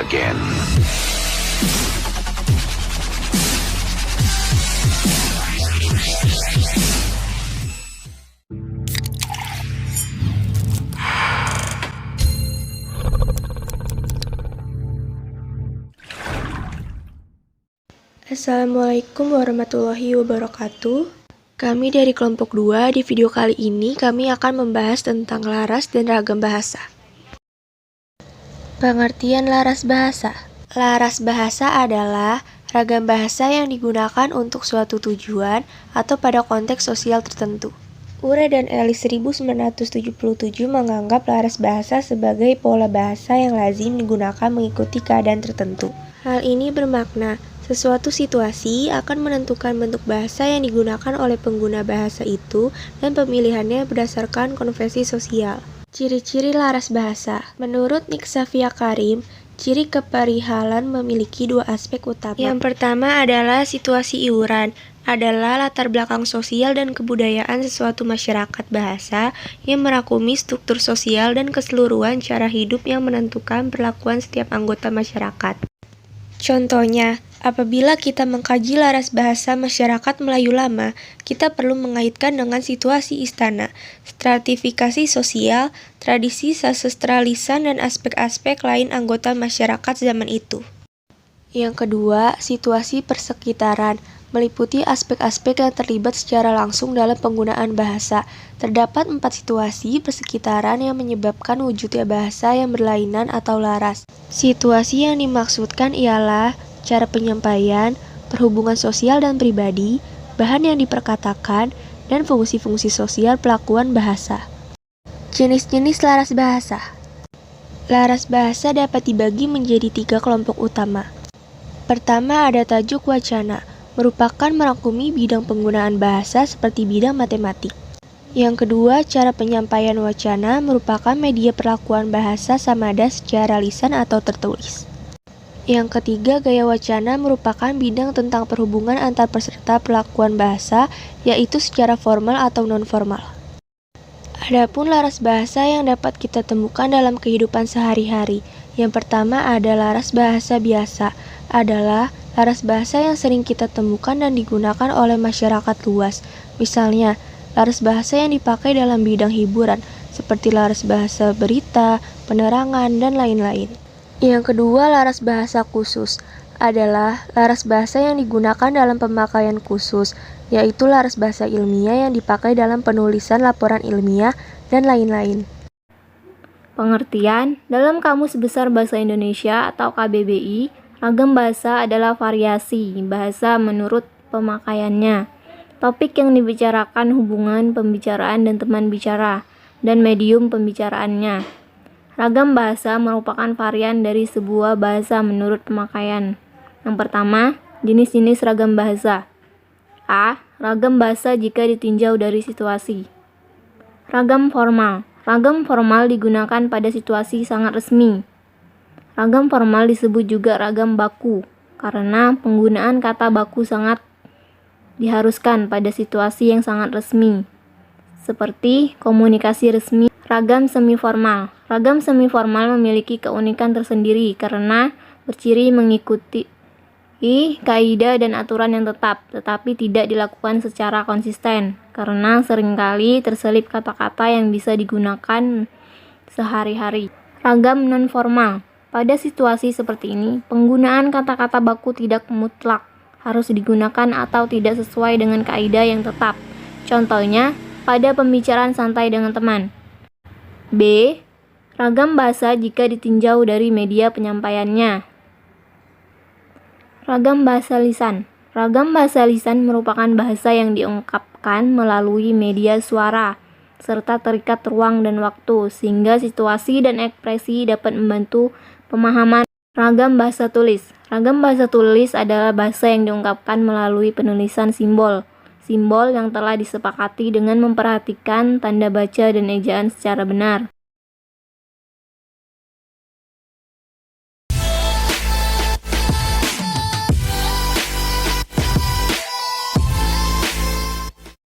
again. Assalamualaikum warahmatullahi wabarakatuh. Kami dari kelompok 2, di video kali ini kami akan membahas tentang laras dan ragam bahasa. Pengertian laras bahasa. Laras bahasa adalah ragam bahasa yang digunakan untuk suatu tujuan atau pada konteks sosial tertentu. Urey dan Ellis 1977 menganggap laras bahasa sebagai pola bahasa yang lazim digunakan mengikuti keadaan tertentu. Hal ini bermakna sesuatu situasi akan menentukan bentuk bahasa yang digunakan oleh pengguna bahasa itu dan pemilihannya berdasarkan konvensi sosial. Ciri-ciri laras bahasa. Menurut Niksafia Karim, ciri keperihalan memiliki dua aspek utama. Yang pertama adalah situasi iuran, adalah latar belakang sosial dan kebudayaan sesuatu masyarakat bahasa yang merakumi struktur sosial dan keseluruhan cara hidup yang menentukan perlakuan setiap anggota masyarakat. Contohnya, apabila kita mengkaji laras bahasa masyarakat Melayu lama, kita perlu mengaitkan dengan situasi istana, stratifikasi sosial, tradisi sastra lisan, dan aspek-aspek lain anggota masyarakat zaman itu. Yang kedua, situasi persekitaran, meliputi aspek-aspek yang terlibat secara langsung dalam penggunaan bahasa. Terdapat 4 situasi persekitaran yang menyebabkan wujudnya bahasa yang berlainan atau laras. Situasi yang dimaksudkan ialah cara penyampaian, perhubungan sosial dan pribadi, bahan yang diperkatakan, dan fungsi-fungsi sosial pelakuan bahasa. Jenis-jenis laras bahasa. Laras bahasa dapat dibagi menjadi 3 kelompok utama. Pertama ada tajuk wacana, merupakan merangkumi bidang penggunaan bahasa seperti bidang matematik. Yang kedua, cara penyampaian wacana merupakan media perlakuan bahasa samada secara lisan atau tertulis. Yang ketiga, gaya wacana merupakan bidang tentang perhubungan antar peserta perlakuan bahasa, yaitu secara formal atau non-formal. Adapun laras bahasa yang dapat kita temukan dalam kehidupan sehari-hari. Yang pertama ada laras bahasa biasa, adalah laras bahasa yang sering kita temukan dan digunakan oleh masyarakat luas. Misalnya, laras bahasa yang dipakai dalam bidang hiburan, seperti laras bahasa berita, penerangan, dan lain-lain. Yang kedua, laras bahasa khusus, adalah laras bahasa yang digunakan dalam pemakaian khusus, yaitu laras bahasa ilmiah yang dipakai dalam penulisan laporan ilmiah, dan lain-lain. Pengertian, dalam Kamus Besar Bahasa Indonesia atau KBBI, ragam bahasa adalah variasi bahasa menurut pemakaiannya, topik yang dibicarakan, hubungan pembicaraan dan teman bicara, dan medium pembicaraannya. Ragam bahasa merupakan varian dari sebuah bahasa menurut pemakaian. Yang pertama, jenis-jenis ragam bahasa. A. Ragam bahasa jika ditinjau dari situasi. Ragam formal. Ragam formal digunakan pada situasi sangat resmi. Ragam formal disebut juga ragam baku, karena penggunaan kata baku sangat diharuskan pada situasi yang sangat resmi, seperti komunikasi resmi. Ragam semi-formal. Ragam semi-formal memiliki keunikan tersendiri karena berciri mengikuti kaidah dan aturan yang tetap, tetapi tidak dilakukan secara konsisten, karena seringkali terselip kata-kata yang bisa digunakan sehari-hari. Ragam non-formal. Pada situasi seperti ini, penggunaan kata-kata baku tidak mutlak harus digunakan atau tidak sesuai dengan kaidah yang tetap. Contohnya, pada pembicaraan santai dengan teman. B. Ragam bahasa jika ditinjau dari media penyampaiannya. Ragam bahasa lisan. Ragam bahasa lisan merupakan bahasa yang diungkapkan melalui media suara, serta terikat ruang dan waktu, sehingga situasi dan ekspresi dapat membantu pemahaman. Ragam bahasa tulis. Ragam bahasa tulis adalah bahasa yang diungkapkan melalui penulisan simbol. Simbol yang telah disepakati dengan memperhatikan tanda baca dan ejaan secara benar.